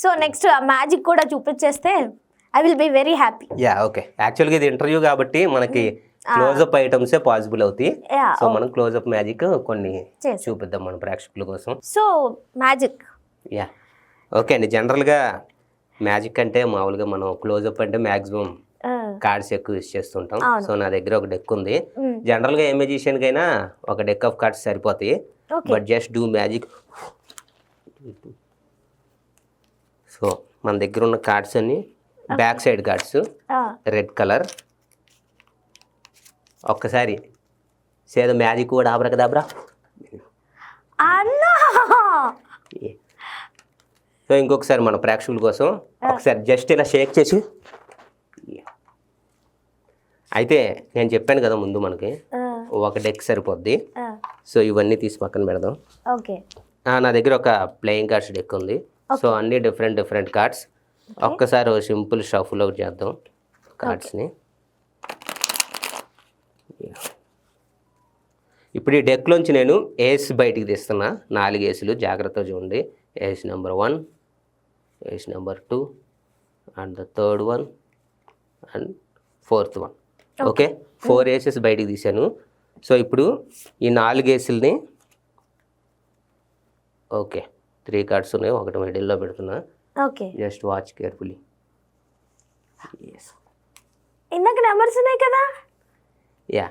So next magic కూడా చూపించేస్తే I will be very happy. Yeah okay, యాక్చువల్గా ఇది ఇంటర్వ్యూ కాబట్టి మనకి క్లోజ్అప్ ఐటమ్సే పాసిబుల్ అవుతాయి. సో మనం క్లోజ్అప్ మ్యాజిక్ కొన్ని చూపిద్దాం మన ప్రేక్షకుల కోసం. సో మ్యాజిక్ యా ఓకే అండి. జనరల్గా మ్యాజిక్ అంటే మామూలుగా మనం క్లోజ్అప్ అంటే మ్యాక్సిమం కార్డ్స్ ఎక్కువ యూస్ చేస్తుంటాం. సో నా దగ్గర ఒక డెక్ ఉంది. జనరల్గా ఏ మ్యాజిషియన్కి అయినా ఒక డెక్ ఆఫ్ కార్డ్స్ సరిపోతాయి. But just do magic. So మన దగ్గర ఉన్న కార్డ్స్ అన్ని back side cards red colour. ఒక్కసారి సేదో మ్యాజిక్ కూడా ఆబ్రకదాబ్రా. సో ఇంకొకసారి మన ప్రేక్షకుల కోసం ఒకసారి జస్ట్ ఇలా షేక్ చేసి. అయితే నేను చెప్పాను కదా ముందు మనకి ఒక డెక్ సరిపోద్ది. సో ఇవన్నీ తీసి పక్కన పెడదాం. ఓకే, నా దగ్గర ఒక ప్లేయింగ్ కార్డ్స్ డెక్ ఉంది. సో అన్ని డిఫరెంట్ కార్డ్స్. ఒక్కసారి సింపుల్ షఫుల్ అవుట్ చేద్దాం కార్డ్స్ని. ఇప్పుడు ఈ డెక్లోంచి నేను ఏస్ బయటికి తీస్తున్నా. 4 ఏసులు జాగ్రత్తగా చూడండి. Ace number 1, ace number 2 and the third one and fourth one. Okay, 4 aces బయటికి తీసాను. సో ఇప్పుడు ఈ 4 ఏసుల్ని ఓకే 3 కార్డ్స్ ఉన్నాయి, ఒకటి మిడిల్లో పెడుతున్నా. Okay, just watch carefully. ఇందాక నెంబర్స్ ఉన్నాయి కదా. యా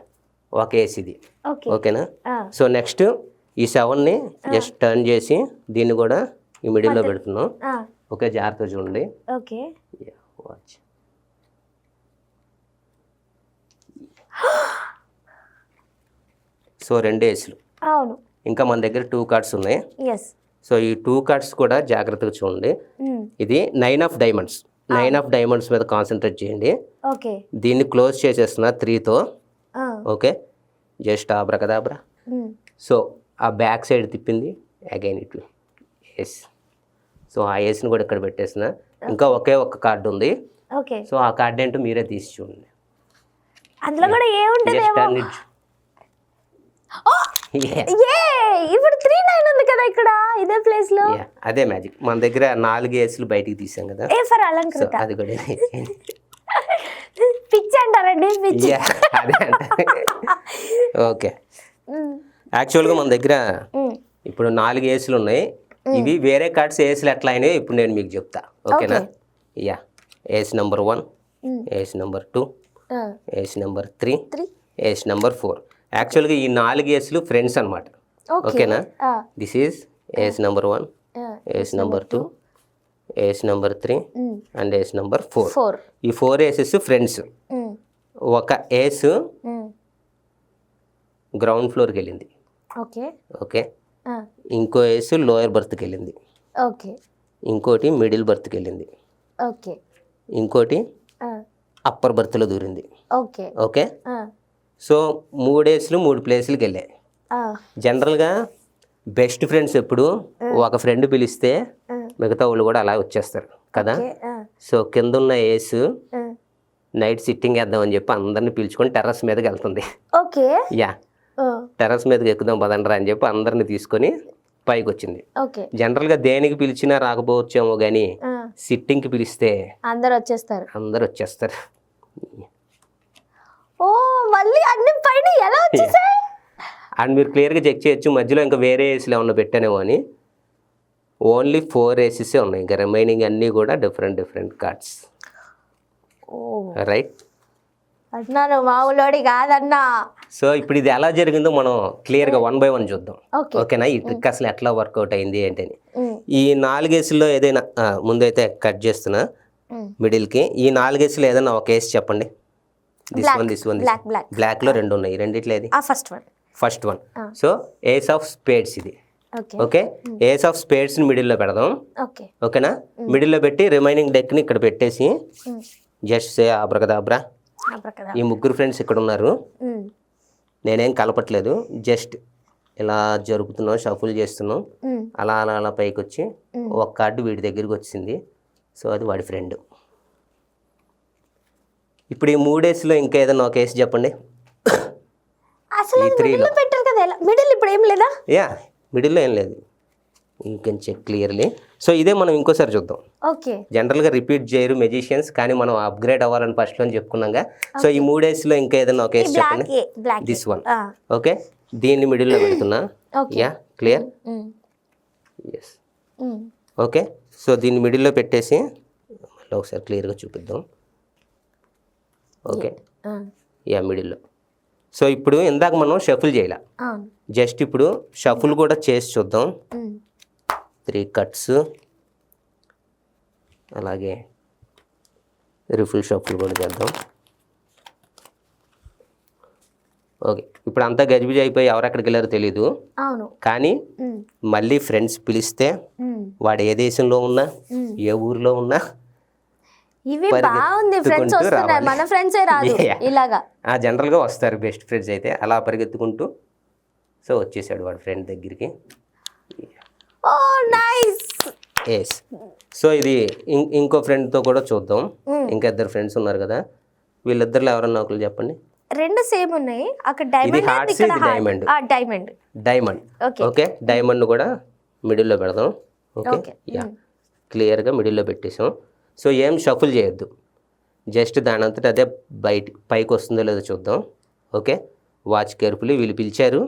ఒక ఏస్ ఇది. ఓకేనా. సో నెక్స్ట్ ఈ 7ని జస్ట్ టర్న్ చేసి దీన్ని కూడా ఈ మిడిల్లో పెడుతున్నాం. ఓకే, జాగ్రత్తగా చూడండి. Okay, watch. సో 2 ఏసులు. అవును, ఇంకా మన దగ్గర 2 కార్డ్స్ ఉన్నాయి. సో ఈ 2 కార్డ్స్ కూడా జాగ్రత్తగా చూడండి. ఇది 9 ఆఫ్ డైమండ్స్. 9 ఆఫ్ డైమండ్స్ మీద కాన్సన్ట్రేట్ చేయండి. ఓకే, దీన్ని క్లోజ్ చేసేస్తున్నా 3తో. Okay, just abracadabra. సో ఆ బ్యాక్ సైడ్ తిప్పింది అగైన్ ఇట్ ఎస్. సో ఆ ఏస్ని కూడా ఇక్కడ పెట్టేసిన. ఇంకా ఒకే ఒక్క కార్డు ఉంది. ఓకే, సో ఆ కార్డు ఏంటో మీరే తీసి చూడండి. అందులో కూడా ఏముంటది? ఇప్పుడు 3-9 ఉంది కదా ఇక్కడ ఇదే ప్లేస్ లో. అదే మ్యాజిక్. మన దగ్గర 4 ఏసులు బయటికి తీసాం కదా. సో అది కూడా పిచ్చి అంటారండి, పిచ్చి. అదే అంటే ఓకే. యాక్చువల్గా మన దగ్గర ఇప్పుడు 4 ఏసులు ఉన్నాయి. ఇవి వేరే కార్డ్స్ ఏసులు ఎట్లా అయినాయో ఇప్పుడు నేను మీకు చెప్తా. ఓకేనా. Yeah ace number 1, ace number 2, ace number 3, ace number 4. యాక్చువల్గా ఈ 4 ఏసులు ఫ్రెండ్స్ అనమాట. ఓకేనా. This is ace number 1, ace number 2, ace number 3 and ace number 4. ఈ 4 ఏసెస్ ఫ్రెండ్స్. ఒక ఏసు గ్రౌండ్ ఫ్లోర్కి వెళ్ళింది. ఓకే, ఇంకో ఏసు లోయర్ బర్త్కి వెళ్ళింది. ఇంకోటి మిడిల్ బర్త్కి వెళ్ళింది. ఇంకోటి అప్పర్ బర్త్లో దూరింది. ఓకే, సో 3 ఏసులు 3 ప్లేసులకి వెళ్ళాయి. జనరల్గా బెస్ట్ ఫ్రెండ్స్ ఎప్పుడు ఒక ఫ్రెండ్ పిలిస్తే మిగతా వాళ్ళు కూడా అలా వచ్చేస్తారు కదా. సో కింద ఉన్న ఏసు నైట్ సిట్టింగ్ వేద్దామని చెప్పి అందరిని పిలుచుకొని టెర్రస్ మీదకి వెళ్తుంది. యా టెర్రస్ మీదకి ఎక్కుదాం పదండ్రా అని చెప్పి అందరిని తీసుకొని పైకి వచ్చింది. జనరల్గా దేనికి పిలిచినా రాకపోవచ్చేమో కానీ సిట్టింగ్కి పిలిస్తే అందరు వచ్చేస్తారు. అండ్ మీరు క్లియర్గా చెక్ చేయొచ్చు మధ్యలో ఇంకా వేరే ఏసీలు ఏమన్నా పెట్టానేమో అని. ఓన్లీ 4 ఏసీసే ఉన్నాయి. ఇంకా రిమైనింగ్ అన్నీ కూడా డిఫరెంట్ కార్డ్స్. రైట్ అంటున్నాను, మామూలుడి కాదన్నా. సో ఇప్పుడు ఇది ఎలా జరిగిందో మనం క్లియర్గా 1 by 1 చూద్దాం. ఓకేనా. ఈ ట్రిక్ అసలు ఎట్లా వర్కౌట్ అయింది ఏంటని. ఈ 4 ఏసుల్లో ఏదైనా ముందైతే కట్ చేస్తున్నా మిడిల్కి. ఈ 4 ఏసులో ఏదైనా ఒక ఏసు చెప్పండి. దిస్ వన్ బ్లాక్ లో 2 ఉన్నాయి. రెండిట్లో ఏది? First one. So ace of spades ఇది. ఓకే, ఏస్ ఆఫ్ స్పేడ్స్ ని మిడిల్లో పెడదాం. ఓకేనా. మిడిల్లో పెట్టి రిమైనింగ్ డెక్ ని ఇక్కడ పెట్టేసి జస్ట్ సే ఆబ్రకదాబ్రా. ఈ 3 ఫ్రెండ్స్ ఇక్కడ ఉన్నారు. నేనేం కలపట్లేదు, జస్ట్ ఇలా జరుపుతున్నాం, షఫుల్ చేస్తున్నాం. అలా అలా అలా పైకి వచ్చి ఒక కార్డు వీడి దగ్గరికి వచ్చింది. సో అది వాడి ఫ్రెండ్. ఇప్పుడు ఈ 3 డేస్లో ఇంకా ఏదైనా ఒక కేసు చెప్పండి. అసలు మిడిల్లో పెట్టారు కదా, మిడిల్ ఇప్పుడు ఏం లేదా? యా మిడిల్లో ఏం లేదు. You can check clearly. So ఇదే మనం ఇంకోసారి చూద్దాం. ఓకే. జనరల్గా రిపీట్ చేయరు మెజిషియన్స్, కానీ మనం అప్గ్రేడ్ అవ్వాలని ఫస్ట్లో చెప్పుకున్నాగా. సో ఈ 3 ఏస్లో ఇంకా ఏదైనా ఒక ఏస్ చెప్పండి. This one. ఓకే, దీన్ని మిడిల్లో పెడుతున్నా. Yeah, clear. Yes. Okay, so దీన్ని మిడిల్లో పెట్టేసి మళ్ళీ ఒకసారి క్లియర్గా చూపిద్దాం. ఓకే, యా, మిడిల్లో. సో ఇప్పుడు ఇందాక మనం షఫుల్ చేయాల, జస్ట్ ఇప్పుడు షఫుల్ కూడా చేసి చూద్దాం. 3 కట్స్, అలాగే రిఫుల్ షఫుల్ కూడా చేద్దాం. ఓకే, ఇప్పుడు అంతా గజిబిజి అయిపోయి ఎవరెక్కడికి వెళ్ళారో తెలీదు. కానీ మళ్ళీ ఫ్రెండ్స్ పిలిస్తే వాడు ఏ దేశంలో ఉన్నా ఏ ఊర్లో ఉన్నా ఇవి బాగుంది, ఫ్రెండ్స్ వస్తున్నారు, మన ఫ్రెండ్సే రాదు ఇలాగా. జనరల్గా వస్తారు బెస్ట్ ఫ్రెండ్స్ అయితే, అలా పరిగెత్తుకుంటూ. సో వచ్చేసాడు వాడు ఫ్రెండ్ దగ్గరికి. ఓ నైస్. ఎస్. సో ఇది ఇంకో ఫ్రెండ్తో కూడా చూద్దాం. ఇంకా 2 ఫ్రెండ్స్ ఉన్నారు కదా, వీళ్ళిద్దరిలో ఎవరన్నా ఒకరు చెప్పండి. 2 సేమ్ ఉన్నాయి. అక్కడ ఇది హార్ట్స్, ఇది డైమండ్. డైమండ్. ఓకే, డైమండ్ కూడా మిడిల్లో పెడదాం. ఓకే, యా, క్లియర్గా మిడిల్లో పెట్టేసాం. సో ఏం షఫుల్ చేయొద్దు, జస్ట్ దాని అంతటా అదే పైకి వస్తుందో లేదో చూద్దాం. Okay, watch carefully. వీళ్ళు పిలిచారు,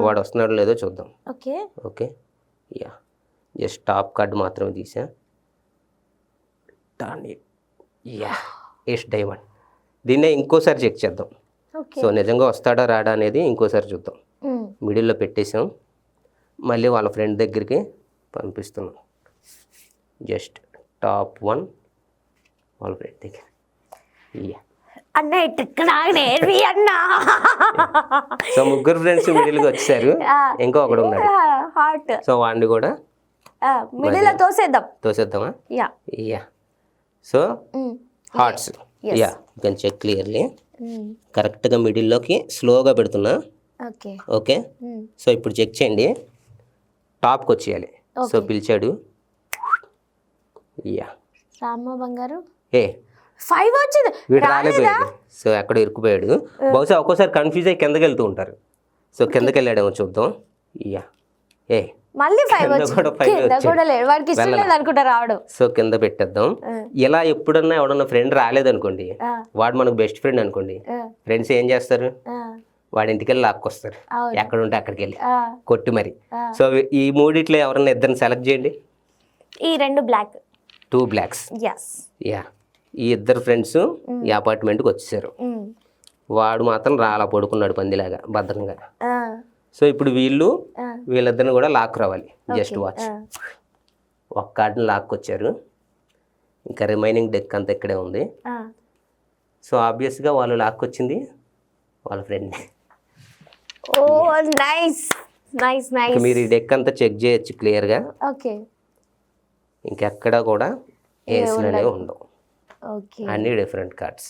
వాడు వస్తున్నాడో లేదో చూద్దాం. Okay. Okay, yeah, just top card మాత్రమే తీసా. Yeah, yes diamond. దీన్నే ఇంకోసారి చెక్ చేద్దాం. సో నిజంగా వస్తాడా రాడా అనేది ఇంకోసారి చూద్దాం. మిడిల్లో పెట్టేసాం, మళ్ళీ వాళ్ళ ఫ్రెండ్ దగ్గరికి పంపిస్తున్నాం. జస్ట్ టాప్ 1 వాళ్ళ ఫ్రెండ్ దగ్గర. యా, సో 3 ఫ్రెండ్స్ మిడిల్గా వచ్చారు, ఇంకో ఒకడు ఉన్నాడు. సో వాడిని కూడా తోసేద్దామా? Yeah. So hearts, yeah, you can check clearly. కరెక్ట్గా మిడిల్లోకి స్లోగా పెడుతున్నా. ఓకే, సో ఇప్పుడు చెక్ చేయండి, టాప్కి వచ్చేయాలి. సో పిలిచాడు. యా, రామ్మ బంగారు. 5 వచ్చింది, వీడు రాలేపోయాడు. సో ఎక్కడ ఇరుక్కుపోయాడు. బహుశా ఒక్కోసారి కన్ఫ్యూజ్ అయ్యి కిందకి వెళ్తూ ఉంటారు. సో కిందకి వెళ్ళాడేమో చూద్దాం. యా, మళ్ళీ 5 రావడం. సో కింద పెట్టేద్దాం. ఇలా ఎప్పుడన్నా ఎవడన్నా ఫ్రెండ్ రాలేదనుకోండి, వాడు మనకు బెస్ట్ ఫ్రెండ్ అనుకోండి, ఫ్రెండ్స్ ఏం చేస్తారు, వాడి ఇంటికి వెళ్ళి లాక్కొస్తారు, ఎక్కడ ఉంటే అక్కడికి వెళ్ళి కొట్టి మరి. సో ఈ 3 ఎవరన్నా 2 సెలెక్ట్ చేయండి. ఈ 2 బ్లాక్, 2 బ్లాక్స్. యా, ఈ 2 ఫ్రెండ్స్ ఈ అపార్ట్మెంట్కి వచ్చేసారు. వాడు మాత్రం రాలా, పడుకున్నాడు పందిలాగా భద్రంగా. సో ఇప్పుడు వీళ్ళిద్దరిని కూడా లాక్ రావాలి. Just watch. ఒక కార్డుని లాక్కొచ్చారు, ఇంకా రిమైనింగ్ డెక్ అంతా ఇక్కడే ఉంది. సో ఆబ్వియస్గా వాళ్ళు లాక్కొచ్చింది వాళ్ళ ఫ్రెండ్. ఓ నైస్ నైస్ నైస్. మీరు ఈ డెక్ అంతా చెక్ చేయొచ్చు క్లియర్గా. ఓకే, ఇంకెక్కడ కూడా ఏస్లనే ఉండవు, అన్ని డిఫరెంట్ కార్డ్స్.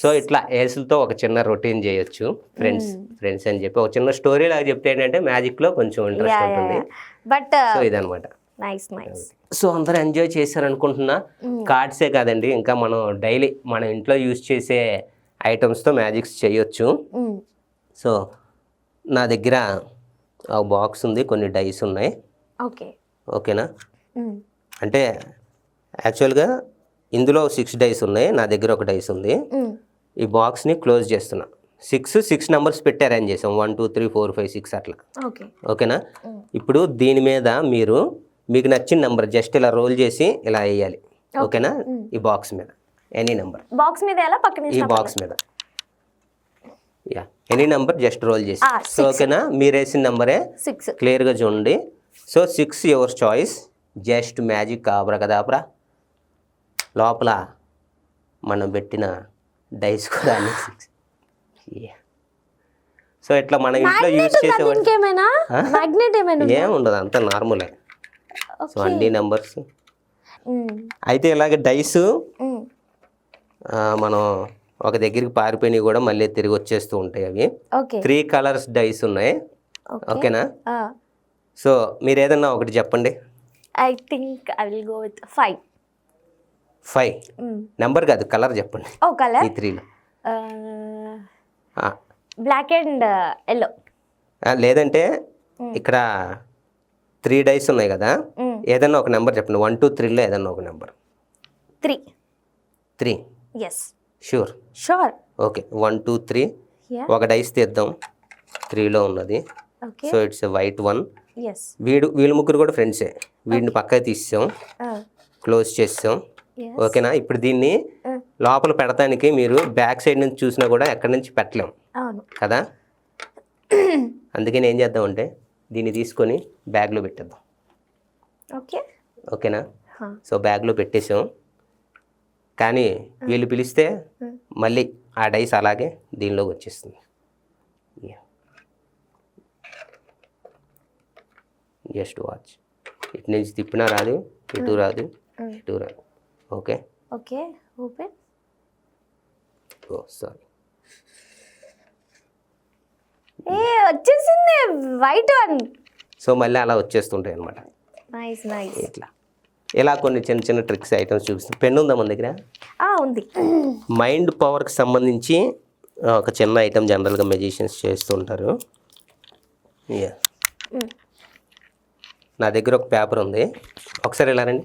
సో ఇట్లా ఏసులతో ఒక చిన్న రొటీన్ చేయొచ్చు ఫ్రెండ్స్ అని చెప్పి. ఒక చిన్న స్టోరీ లాగా చెప్తే ఏంటంటే మ్యాజిక్లో కొంచెం ఇంట్రెస్ట్ ఉంటుంది. బట్ సో ఇదనమాట. Nice nice. సో అందరూ ఎంజాయ్ చేశారనుకుంటున్నా. కార్డ్సే కాదండి, ఇంకా మనం డైలీ మన ఇంట్లో యూజ్ చేసే ఐటమ్స్తో మ్యాజిక్స్ చేయొచ్చు. సో నా దగ్గర ఒక బాక్స్ ఉంది, కొన్ని డైస్ ఉన్నాయి. ఓకేనా? అంటే యాక్చువల్గా ఇందులో 6 డైస్ ఉన్నాయి, నా దగ్గర ఒక డైస్ ఉంది. ఈ బాక్స్ని క్లోజ్ చేస్తున్నా. 6 నెంబర్స్ పెట్టి అరేంజ్ చేసాం, 1 2 3 4 5 6 అట్లా. ఓకేనా? ఇప్పుడు దీని మీద మీకు నచ్చిన నెంబర్ జస్ట్ ఇలా రోల్ చేసి ఇలా వేయాలి. ఓకేనా? ఈ బాక్స్ మీద ఎనీ నెంబర్, బాక్స్ మీద ఎలా పక్కన, ఈ బాక్స్ మీద yeah any number just roll చేసి. సో ఓకేనా? మీరు వేసిన నెంబరే క్లియర్గా చూడండి. So 6 your choice. Just magic ఆబ్రకదాబ్రా. లోపల మనం పెట్టిన డైస్ కూడా అన్ని 6. సో ఇట్లా మన ఇంట్లో యూజ్ చేసేవాడు ఏముండదు, అంతా నార్మలే. సో అన్ని నెంబర్స్ అయితే ఇలాగ డైస్ మనం ఒక దగ్గరికి పారిపోయినవి కూడా మళ్ళీ తిరిగి వచ్చేస్తూ ఉంటాయి. అవి 3 కలర్స్ డైస్ ఉన్నాయి. ఓకేనా? సో మీరు ఏదన్నా ఒకటి చెప్పండి. I think I will go with 5. Number కాదు, కలర్ చెప్పండి. ఓ కలర్. ఈ 3లో బ్లాక్ అండ్ ఎల్లో. లేదంటే ఇక్కడ 3 డైస్ ఉన్నాయి కదా, ఏదన్నా ఒక నెంబర్ చెప్పండి. 1 2 3లో ఏదన్నా ఒక నెంబర్. 3. 3. ఎస్. షూర్. ఓకే, 1 2 3. ఒక డైస్ తీద్దాం. 3లో ఉన్నది. So it's white 1. వీళ్ళు ముగ్గురు కూడా ఫ్రెండ్సే. వీడిని పక్కకి తీసాం, క్లోజ్ చేసాం. ఓకేనా? ఇప్పుడు దీన్ని లోపల పెడతానికి మీరు బ్యాక్ సైడ్ నుంచి చూసినా కూడా ఎక్కడి నుంచి పెట్టలేం కదా. అందుకని ఏం చేద్దామంటే దీన్ని తీసుకొని బ్యాగ్లో పెట్టేద్దాం. ఓకేనా? సో బ్యాగ్లో పెట్టేసాం. కానీ వీళ్ళు పిలిస్తే మళ్ళీ ఆ డైస్ అలాగే దీనిలోకి వచ్చేస్తుంది. Just watch. ఇటు నుంచి తిప్పినా రాదు, ఇటు రాదు, ఇటు రాదు. Okay open. ఓ సారీ, వచ్చేసింది వైట్ 1. సో మళ్ళీ అలా వచ్చేస్తుంటాయి అనమాట. ఇట్లా ఇలా కొన్ని చిన్న చిన్న ట్రిక్స్ ఐటమ్స్ చూపిస్తాం. పెన్ ఉందా మన దగ్గర? ఉంది. మైండ్ పవర్కి సంబంధించి ఒక చిన్న ఐటమ్ జనరల్గా మెజిషియన్స్ చేస్తుంటారు. నా దగ్గర ఒక పేపర్ ఉంది. ఒకసారి ఇలా రండి.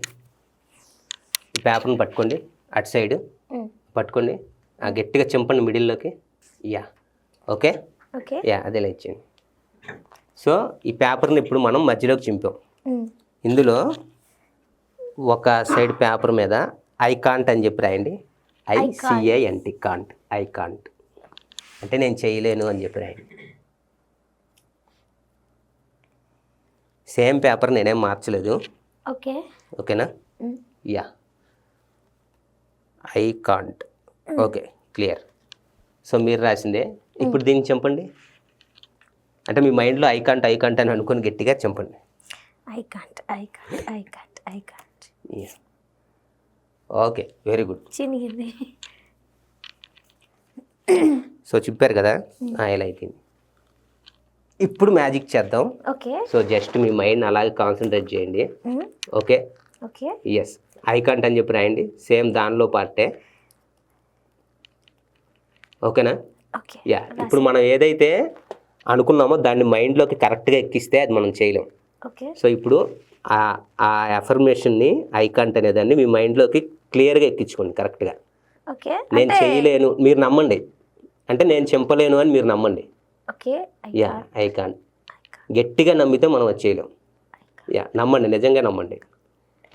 ఈ పేపర్ని పట్టుకోండి, అటు సైడ్ పట్టుకోండి, గట్టిగా చింపండి మిడిల్లోకి. ఓకే, అదేలా ఇచ్చేయండి. సో ఈ పేపర్ని ఇప్పుడు మనం మధ్యలోకి చింపాం. ఇందులో ఒక సైడ్ పేపర్ మీద ఐ కాంట్ అని చెప్పి రాయండి. ICANT, can't. ఐ కాంట్ అంటే నేను చేయలేను అని చెప్పి రాయండి. సేమ్ పేపర్ నేనేం మార్చలేదు. ఓకేనా? I can't. Okay, clear. So మీరు రాసిందే. ఇప్పుడు దీన్ని చంపండి. అంటే మీ మైండ్లో ఐ కాంట్ అని అనుకుని గట్టిగా చంపండి. Okay, very good. సో చెప్పారు కదా, ఇలా అయిపోయింది. ఇప్పుడు మ్యాజిక్ చేద్దాం. సో జస్ట్ మీ మైండ్ అలాగే కాన్సన్ట్రేట్ చేయండి. ఓకే. ఎస్, ఐ కాంట్ అని చెప్పి రాయండి. సేమ్ దానిలో పార్టే. ఓకేనా? ఇప్పుడు మనం ఏదైతే అనుకున్నామో దాన్ని మైండ్లోకి కరెక్ట్గా ఎక్కిస్తే అది మనం చేయలేం. సో ఇప్పుడు ఆ అఫర్మేషన్ని, ఐ కాంట్ అనేదాన్ని మీ మైండ్లోకి క్లియర్గా ఎక్కించుకోండి కరెక్ట్గా. నేను చేయలేను మీరు నమ్మండి, అంటే నేను చెప్పలేను అని మీరు నమ్మండి. ఐ కాంట్ గట్టిగా నమ్మితే మనం అది చేయలేం. నమ్మండి, నిజంగా నమ్మండి.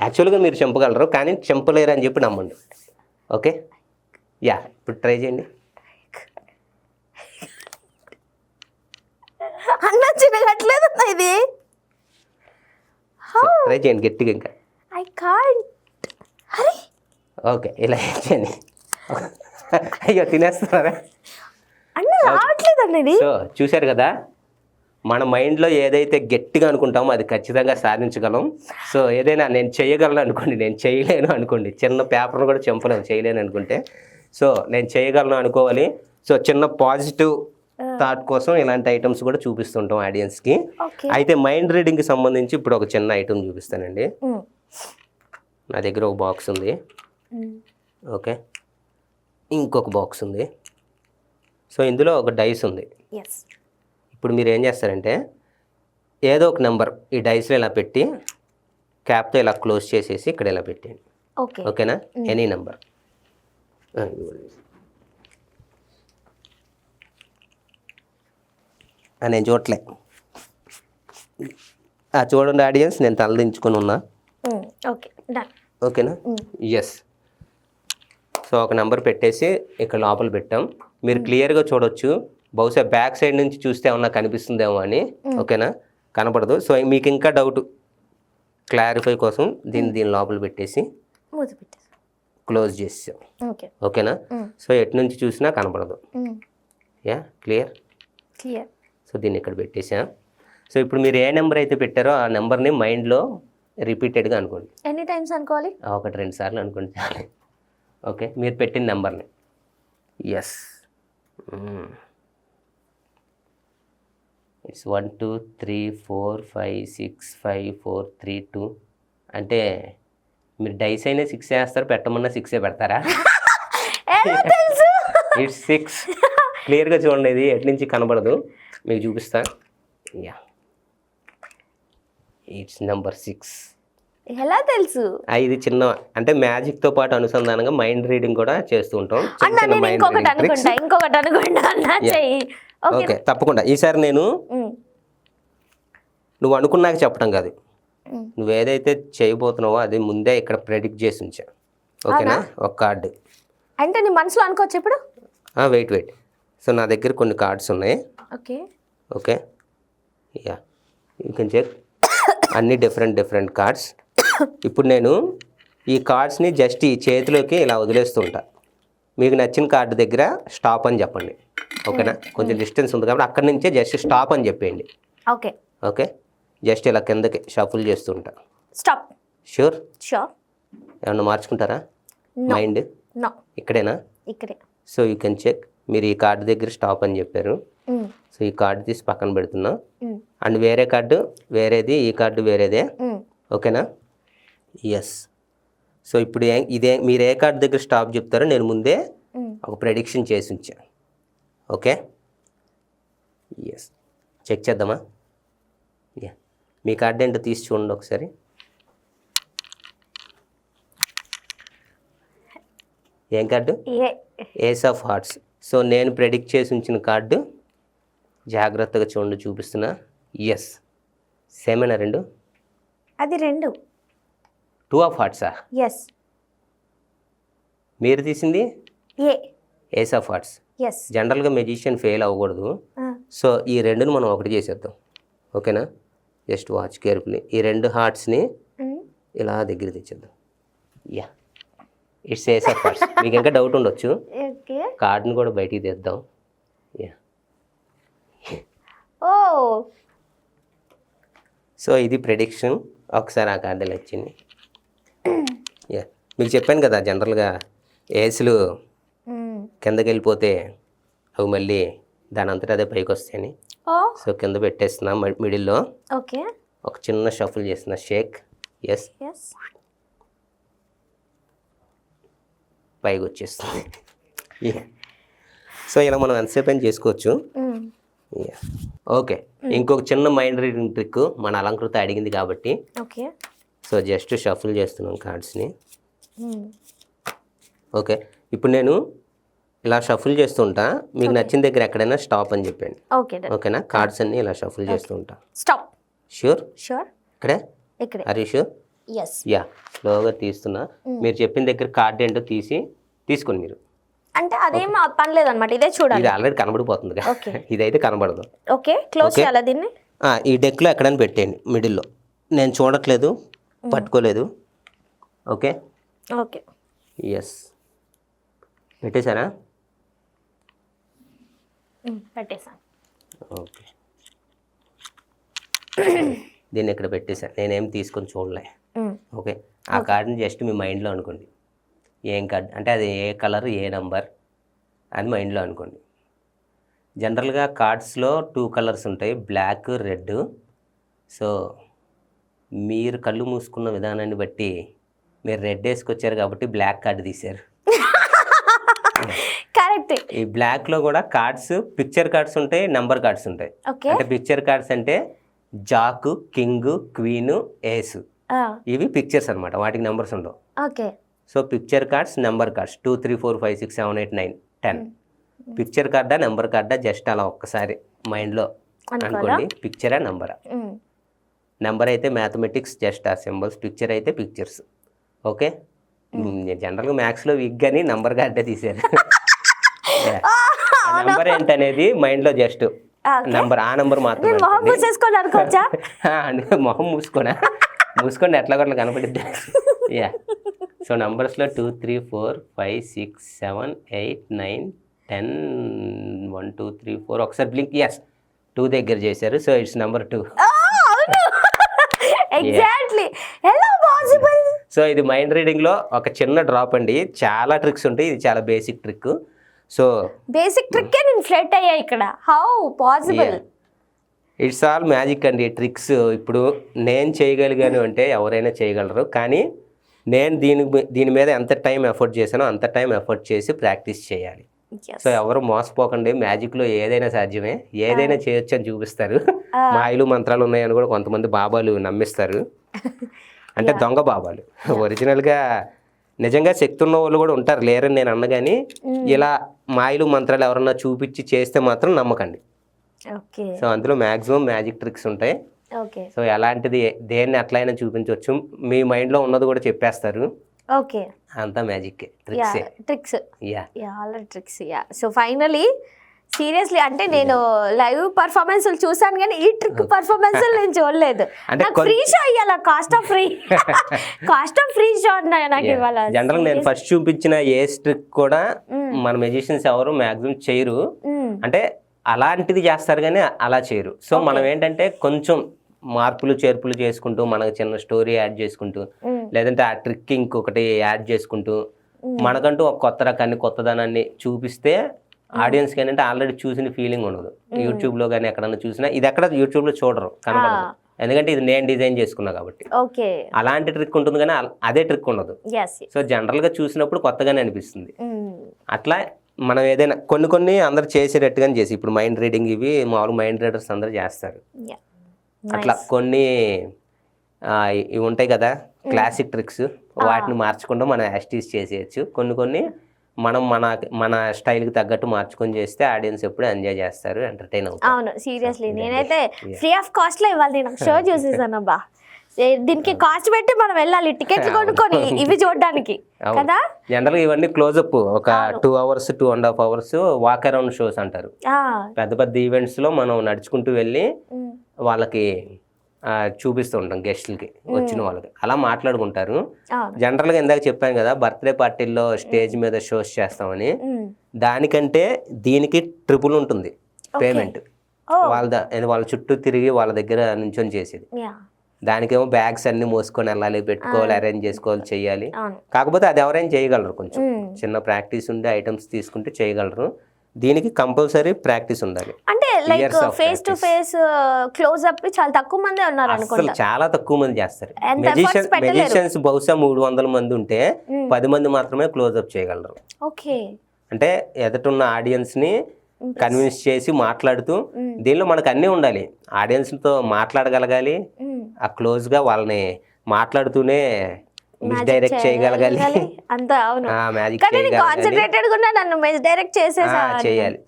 యాక్చువల్గా మీరు చంపగలరు, కానీ చంపలేరు అని చెప్పి నమ్మండి. ఓకే. ఇప్పుడు ట్రై చేయండి. ఇది ట్రై చేయండి గట్టిగా. ఇంకా ఓకే, ఇలా చేయండి. అయ్యో, తినేస్తున్నారా? సో చూశారు కదా, మన మైండ్లో ఏదైతే గట్టిగా అనుకుంటామో అది ఖచ్చితంగా సాధించగలం. సో ఏదైనా నేను చేయగలను అనుకోండి, నేను చేయలేను అనుకోండి, చిన్న పేపర్ను కూడా చంపలేము చేయలేను అనుకుంటే. సో నేను చేయగలను అనుకోవాలి. సో చిన్న పాజిటివ్ థాట్ కోసం ఇలాంటి ఐటమ్స్ కూడా చూపిస్తుంటాం ఆడియన్స్కి. అయితే మైండ్ రీడింగ్కి సంబంధించి ఇప్పుడు ఒక చిన్న ఐటమ్ చూపిస్తానండి. నా దగ్గర ఒక బాక్స్ ఉంది. ఓకే, ఇంకొక బాక్స్ ఉంది. సో ఇందులో ఒక డైస్ ఉంది. ఇప్పుడు మీరు ఏం చేస్తారంటే ఏదో ఒక నెంబర్ ఈ డైస్లో ఇలా పెట్టి క్యాప్తో ఇలా క్లోజ్ చేసేసి ఇక్కడ ఇలా పెట్టండి. ఓకేనా? Any number. నేను చూడలే. చూడండి ఆడియన్స్, నేను తలదించుకొని ఉన్నా. ఓకేనా? ఎస్. సో ఒక నెంబర్ పెట్టేసి ఇక్కడ లోపల పెట్టాం. మీరు క్లియర్గా చూడొచ్చు. బహుశా బ్యాక్ సైడ్ నుంచి చూస్తే ఏమన్నా కనిపిస్తుందేమో అని. ఓకేనా? కనపడదు. సో మీకు ఇంకా డౌట్ క్లారిఫై కోసం దీని లోపల పెట్టేసి క్లోజ్ చేసాం. ఓకేనా? సో ఎటు నుంచి చూసినా కనపడదు. క్లియర్. సో దీన్ని ఇక్కడ పెట్టేసాం. సో ఇప్పుడు మీరు ఏ నెంబర్ అయితే పెట్టారో ఆ నెంబర్ని మైండ్లో రిపీటెడ్గా అనుకోండి. ఎన్ని టైమ్స్ అనుకోవాలి? 1-2 సార్లు అనుకోండి. ఓకే, మీరు పెట్టిన నెంబర్ని. Yes, it's 1 2 3 4 5 6 5 4 3 2. అంటే మీరు డైస్ అయినా 6 వేస్తారు, పెట్టమన్నా 6 పెడతారా? ఇట్స్ 6. క్లియర్గా చూడండి, ఇది ఎటు నుంచి కనబడదు, మీకు చూపిస్తా. It's number 6. ఎలా తెలుసు? ఇది చిన్న అంటే మ్యాజిక్ తో పాటు అనుసంధానంగా మైండ్ రీడింగ్ కూడా చేస్తూ ఉంటాం. అన్న నేను ఇంకొకటి అనుకుంటా అన్న చెయ్యి. ఓకే తప్పకుండా. ఈసారి నేను నువ్వు అనుకున్నాక చెప్పడం కాదు, నువ్వు ఏదైతే చేయబోతున్నావో అది ముందే ఇక్కడ ప్రెడిక్ట్ చేసి ఉంచా. ఓకేనా? ఒక కార్డు అంటే నీ మనసులో అనుకోవచ్చు ఇప్పుడు. వెయిట్. సో నా దగ్గర కొన్ని కార్డ్స్ ఉన్నాయి. Okay yeah, you can check అన్ని డిఫరెంట్ కార్డ్స్. ఇప్పుడు నేను ఈ కార్డ్స్ని జస్ట్ ఈ చేతిలోకి ఇలా వదిలేస్తుంటా. మీకు నచ్చిన కార్డు దగ్గర స్టాప్ అని చెప్పండి. ఓకేనా? కొంచెం డిస్టెన్స్ ఉంది కాబట్టి అక్కడి నుంచే జస్ట్ స్టాప్ అని చెప్పేయండి. ఓకే జస్ట్ ఇలా కిందకి షఫుల్ చేస్తుంటా. స్టాప్. షూర్? ఏమన్నా మార్చుకుంటారా మైండ్? ఇక్కడేనా? ఇక్కడే. So you can check. మీరు ఈ కార్డు దగ్గర స్టాప్ అని చెప్పారు. సో ఈ కార్డు తీసి పక్కన పెడుతున్నా. అండ్ వేరే కార్డు వేరేది, ఈ కార్డు వేరేదే. ఓకేనా? ఎస్. సో ఇప్పుడు ఇదే మీరు ఏ కార్డు దగ్గర స్టాప్ చెప్తారో నేను ముందే ఒక ప్రెడిక్షన్ చేసి ఉంచాను. Okay yes. చెక్ చేద్దామా? యా, మీ కార్డు ఏంటో తీసి చూడండి ఒకసారి. ఏం card? Ace of hearts. So నేను ప్రెడిక్ట్ చేసి ఉంచిన కార్డు జాగ్రత్తగా చూడండి, చూపిస్తున్నా. ఎస్, సేమేనా రెండు? అది రెండు. 2 ఆఫ్ హార్ట్సా? ఎస్. మీరు తీసింది ఏస్ ఆఫ్ హార్ట్స్. ఎస్. జనరల్గా మెజిషియన్ ఫెయిల్ అవ్వకూడదు. సో ఈ రెండుని మనం ఒకటి చేసేద్దాం. ఓకేనా? Just watch carefully. ఈ రెండు హార్ట్స్ని ఇలా దగ్గర తెచ్చేద్దాం. Yeah, it's ace of hearts. మీకు ఇంకా డౌట్ ఉండొచ్చు, కార్డుని కూడా బయటికి తెద్దాం. యా, సో ఇది ప్రెడిక్షన్. ఒకసారి ఆ కార్డులు వచ్చింది. యా, మీకు చెప్పాను కదా జనరల్గా ఏసులు కిందకి వెళ్ళిపోతే అవి మళ్ళీ దాని అంతటా అదే పైకి వస్తాయని. సో కింద పెట్టేస్తున్నా మిడిల్లో. ఒక చిన్న షఫుల్ చేస్తున్నా. షేక్. ఎస్, పైకి వచ్చేస్తుంది. సో ఇలా మనం ఎంతసేపు అయినా చేసుకోవచ్చు. ఓకే, ఇంకొక చిన్న మైండ్ రీడింగ్ ట్రిక్ మన అలంకృత అడిగింది కాబట్టి. సో జస్ట్ షఫుల్ చేస్తున్నాం కార్డ్స్ని. ఓకే, ఇప్పుడు నేను ఇలా షఫుల్ చేస్తుంటా. మీకు నచ్చిన దగ్గర ఎక్కడైనా స్టాప్ అని చెప్పండి. ఓకేనా? కార్డ్స్ అన్ని ఇలా షఫుల్ చేస్తుంటా. స్టాప్. షూర్? ఇక్కడే. Are you sure? యా, స్లోగా తీస్తున్నా. మీరు చెప్పిన దగ్గర కార్డ్ ఏంటో తీసుకోండి మీరు. అంటే అదేం పని లేదన్నమాట, ఇదే చూడాలి. ఇది ఆల్రెడీ కనబడిపోతుంది కదా, ఇదైతే కనబడదు. ఓకే, క్లోజ్ చేయాలా దీన్ని? ఈ డెక్లో ఎక్కడైనా పెట్టేయండి మిడిల్లో. నేను చూడట్లేదు, పట్టుకోలేదు. ఓకే ఎస్, పెట్టేశారా? పెట్టేశాను. ఓకే, దీన్ని ఇక్కడ పెట్టేశాను. నేనేం తీసుకొని చూడలే. ఓకే, ఆ కార్డుని జస్ట్ మీ మైండ్లో అనుకోండి. ఏం కార్డ్ అంటే అది ఏ కలర్, ఏ నంబర్ అని మైండ్లో అనుకోండి. జనరల్గా కార్డ్స్లో 2 కలర్స్ ఉంటాయి, బ్లాక్, రెడ్. సో మీరు కళ్ళు మూసుకున్న విధానాన్ని బట్టి మీరు రెడ్ వేసుకొచ్చారు కాబట్టి బ్లాక్ కార్డు తీశారు. కరెక్ట్. ఈ బ్లాక్లో కూడా కార్డ్స్ పిక్చర్ కార్డ్స్ ఉంటాయి, నంబర్ కార్డ్స్ ఉంటాయి. అంటే పిక్చర్ కార్డ్స్ అంటే జాక్, కింగ్, క్వీన్, ఏస్. ఇవి పిక్చర్స్ అనమాట, వాటికి నెంబర్స్ ఉండవు. So picture cards, number cards 2 3 4 5 6 7 8 9 10. Picture కార్డా నెంబర్ కార్డా జస్ట్ అలా ఒక్కసారి మైండ్లో అనుకోండి. పిక్చరా నెంబరా? నెంబర్ అయితే మ్యాథమెటిక్స్, జస్ట్ ఆ సింబల్స్. పిక్చర్ అయితే పిక్చర్స్. ఓకే, జనరల్గా మ్యాథ్స్లో వీక్ కానీ నెంబర్ కార్డే తీసారు. నెంబర్ ఏంటనేది మైండ్లో జస్ట్ నెంబర్, ఆ నెంబర్ మాత్రం. మొహం మూసుకోండి ఎట్లా కొట్లా కనపడిద్ది. Yeah, so నంబర్స్లో 2 3 4 5 6 7 8 9 10 1 2 3 4. ఒకసారి బ్లింక్. ఎస్, 2 దగ్గర చేశారు. So it's number 2. సో ఇది మైండ్ రీడింగ్లో ఒక చిన్న డ్రాప్ అండి. చాలా ట్రిక్స్ ఉంటాయి, ఇది చాలా basic trick. So basic trick నేను ఫ్లట్ అయ్యా ఇక్కడ. How possible? It's all magic అండి, ట్రిక్స్. ఇప్పుడు నేను చేయగలిగాను అంటే ఎవరైనా చేయగలరు, కానీ నేను దీని మీద ఎంత టైం ఎఫర్ట్ చేశానో అంత టైం ఎఫర్ట్ చేసి ప్రాక్టీస్ చేయాలి. సో ఎవరు మోసపోకండి, మ్యాజిక్లో ఏదైనా సాధ్యమే, ఏదైనా చేయొచ్చు అని చూపిస్తారు. మాయలు మంత్రాలు ఉన్నాయని కూడా కొంతమంది బాబాలు నమ్మిస్తారు. అంటే దొంగ బాబాలు. ఒరిజినల్గా నిజంగా శక్తి ఉన్న వాళ్ళు కూడా ఉంటారు, లేరని నేను అన్న, కానీ ఇలా మాయలు మంత్రాలు ఎవరన్నా చూపించి చేస్తే మాత్రం నమ్మకండి. ఓకే. సో అందులో మ్యాక్సిమం మ్యాజిక్ ట్రిక్స్ ఉంటాయి. ఓకే. సో ఎలాంటిది దేన్ని ఎట్లయినా చూపించవచ్చు, మీ మైండ్లో ఉన్నది కూడా చెప్పేస్తారు. ఓకే. అంతా magic tricks. Yeah all tricks. Yeah. So finally seriously అంటే నేను లైవ్ పర్ఫార్మెన్స్ చూసాను కానీ ఈ ట్రిక్ పర్ఫార్మెన్స్ నేను చూడలేదు. నాకు ఫ్రీ షో ఇవ్వాల, కాస్ట్ ఆఫ్ ఫ్రీ షో నాకు ఇవ్వాలి. జనరల్ నేను ఫస్ట్ చూపించిన ఏ ట్రిక్ కూడా మన మెజిషియన్స్ ఎవరు మాక్సిమం చేయరు, అంటే అలాంటిది చేస్తారు కానీ అలా చేయరు. సో మనం ఏంటంటే కొంచెం మార్పులు చేర్పులు చేసుకుంటూ, మనకు చిన్న స్టోరీ యాడ్ చేసుకుంటూ, లేదంటే ఆ ట్రిక్ ఇంకొకటి యాడ్ చేసుకుంటూ, మనకంటూ ఒక కొత్త రకాన్ని కొత్తదనాన్ని చూపిస్తే ఆడియన్స్కి ఏంటంటే ఆల్రెడీ చూసిన ఫీలింగ్ ఉండదు. యూట్యూబ్లో కానీ ఎక్కడన్నా చూసినా, ఇది ఎక్కడ యూట్యూబ్లో చూడరు, కనబడదు, ఎందుకంటే ఇది నేను డిజైన్ చేసుకున్నా కాబట్టి. అలాంటి ట్రిక్ ఉంటుంది కానీ అదే ట్రిక్ ఉండదు. సో జనరల్గా చూసినప్పుడు కొత్తగానే అనిపిస్తుంది. అట్లా మనం ఏదైనా కొన్ని అందరు చేసేటట్టుగానే చేసి, ఇప్పుడు మైండ్ రీడింగ్ ఇవి మామూలు మైండ్ రీడర్స్ అందరు చేస్తారు. అట్లా కొన్ని ఇవి ఉంటాయి కదా క్లాసిక్ ట్రిక్స్, వాటిని మార్చకుండా మనం యాస్టీస్ చేసేయచ్చు. కొన్ని మనం మన స్టైల్కి తగ్గట్టు మార్చుకొని చేస్తే ఆడియన్స్ ఎప్పుడు ఎంజాయ్ చేస్తారు, ఎంటర్టైన్ అవుతారు. అవును, సీరియస్లీ నేనైతే ఫ్రీ ఆఫ్ కాస్ట్లో ఇవ్వాలి. నాకు షో చూసేసాను అబ్బా, దీనికి కాస్ట్ పెట్టి మనం వెళ్ళాలి, టికెట్లు కొనుక్కొని ఇవి చూడడానికి కదా. జనరల్గా ఇవన్నీ క్లోజప్ ఒక 2 hours 2.5 hours walk around shows అంటారు. పెద్ద ఈవెంట్స్ లో మనం నడుచుకుంటూ వెళ్ళి వాళ్ళకి చూపిస్తూ ఉంటాం, గెస్ట్లకి వచ్చిన వాళ్ళకి అలా మాట్లాడుకుంటారు. జనరల్గా ఇందాక చెప్పాను కదా బర్త్డే పార్టీల్లో స్టేజ్ మీద షోస్ చేస్తామని, దానికంటే దీనికి ట్రిపుల్ ఉంటుంది పేమెంట్. వాళ్ళ చుట్టూ తిరిగి వాళ్ళ దగ్గర నుంచొని చేసేది. దానికేమో బ్యాగ్స్ అన్ని మోసుకొని వెళ్ళాలి, పెట్టుకోవాలి, అరేంజ్ చేసుకోవాలి, చెయ్యాలి. కాకపోతే అది ఎవరైనా చేయగలరు, కొంచెం చిన్న ప్రాక్టీస్ ఉండే ఐటమ్స్ తీసుకుంటే చేయగలరు. దీనికి కంపల్సరీ ప్రాక్టీస్ ఉండాలి. అంటే like face to face close up చాలా తక్కువ మంది ఉన్నారు అనుకుంటా, చాలా తక్కువ మంది చేస్తారు. మెజిషియన్స్ బహుశా 300 మంది ఉంటే 10 మంది మాత్రమే క్లోజ్ అప్ చేయగలరు. ఓకే. అంటే ఎదుటిన్న ఆడియన్స్ ని కన్విన్స్ చేసి మాట్లాడుతూ, దీనిలో మనకు అన్నీ ఉండాలి. ఆడియన్స్తో మాట్లాడగలగాలి, ఆ క్లోజ్గా వాళ్ళని మాట్లాడుతూనే మిస్డైరెక్ట్ చేయగలగాలి, అంతా. అవును,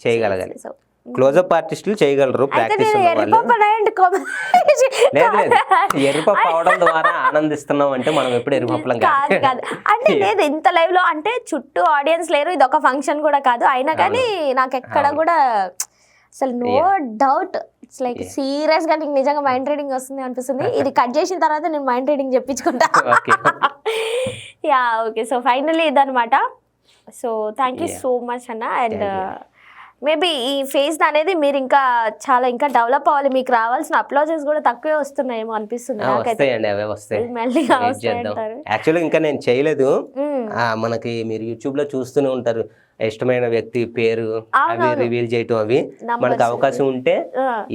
చేయగలగాలి. క్లోజప్ ఆర్టిస్టులు చేయగలరు, ప్రాక్టీస్ ఉన్న లేదు. ఎరుపప్పు అవడం ద్వారా ఆనందిస్తున్నాం అంటే మనం ఎప్పుడు ఎరుపప్పులం కాదు. అంటే లేదు, ఇంత లైవ్ లో అంటే చుట్టూ ఆడియన్స్ లేరు, ఇది ఒక ఫంక్షన్ కూడా కాదు, అయినా కానీ నాకు ఎక్కడ కూడా అసలు no doubt it's like serious గా నీకు నిజంగా మైండ్ రీడింగ్ వస్తుంది అనిపిస్తుంది. ఇది కట్ చేసిన తర్వాత నేను మైండ్ రీడింగ్ చెప్పించుకుంటా. Yeah, okay. సో ఫైనల్లీ ఇదనమాట. So thank you so much అన్న. అండ్ మేబీ ఈ ఫేజ్ అనేది మీరు ఇంకా చాలా ఇంకా డెవలప్ అవ్వాలి, మీకు రావాల్సిన అప్లాజెస్ కూడా తక్కువే వస్తున్నాయేమో అనిపిస్తుంది నాకైతే. యాక్చువల్లీ ఇంకా నేను చేయలేదు. మనకి మీరు యూట్యూబ్ లో చూస్తూనే ఉంటారు, ఇష్టమైన వ్యక్తి పేరు అవి రివీల్ చేయటం, అవి మనకు అవకాశం ఉంటే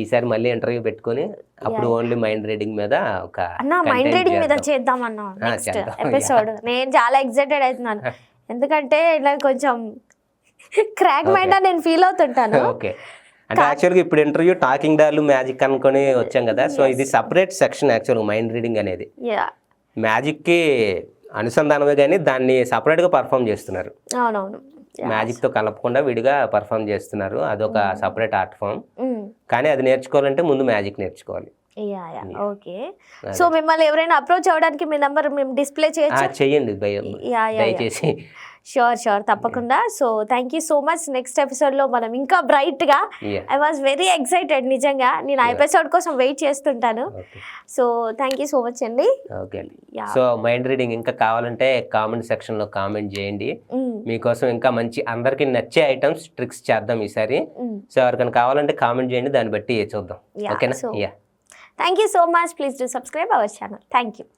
ఈసారి మళ్ళీ ఇంటర్వ్యూ పెట్టుకొని అప్పుడు ఓన్లీ మైండ్ రీడింగ్ మీద ఒక మైండ్ రీడింగ్ మీద చేద్దాం అన్న నెక్స్ట్ ఎపిసోడ్. నేను చాలా ఎక్సైటెడ్ అవుతున్నాను, ఎందుకంటే ఇలా కొంచెం క్రాక్ మైండ్ అని నేను ఫీల్ అవుతుంటాను. ఓకే. అంటే యాక్చువల్గా ఇప్పుడు ఇంటర్వ్యూ టాకింగ్ డాల్ మ్యాజిక్ అనుకొని వచ్చాం కదా, సో ఇది సపరేట్ సెక్షన్ యాక్చువల్గా మైండ్ రీడింగ్ అనేది. మ్యాజిక్కి అనుసంధానమే కానీ దాన్ని సపరేట్గా పర్ఫామ్ చేస్తున్నారు. అవునవును, మ్యాజిక్ తో కలపకుండా విడిగా పర్ఫామ్ చేస్తున్నారు, అదొక సపరేట్ ఆర్ట్ ఫామ్. కానీ అది నేర్చుకోవాలంటే ముందు మ్యాజిక్ నేర్చుకోవాలి. ఓకే. సో మిమ్మల్ని ఎవరైనా అప్రోచ్ అవ్వడానికి మీ నెంబర్ మేము డిస్ప్లే చేయండి దయచేసి. షూర్ తప్పకుండా. So thank you so much. Next ఎపిసోడ్లో మనం ఇంకా బ్రైట్గా, ఐ వాజ్ వెరీ ఎక్సైటెడ్ నిజంగా, నేను ఆ ఎపిసోడ్ కోసం వెయిట్ చేస్తుంటాను. So thank you so much అండి. ఓకే. సో మైండ్ రీడింగ్ ఇంకా కావాలంటే కామెంట్ సెక్షన్లో కామెంట్ చేయండి, మీకోసం ఇంకా మంచి అందరికి నచ్చే ఐటమ్స్ ట్రిక్స్ చేద్దాం ఈసారి. సో ఎవరికైనా కావాలంటే కామెంట్ చేయండి, దాన్ని బట్టి చూద్దాం. ఓకేనా? Thank you so much. Please do subscribe our channel. Thank you.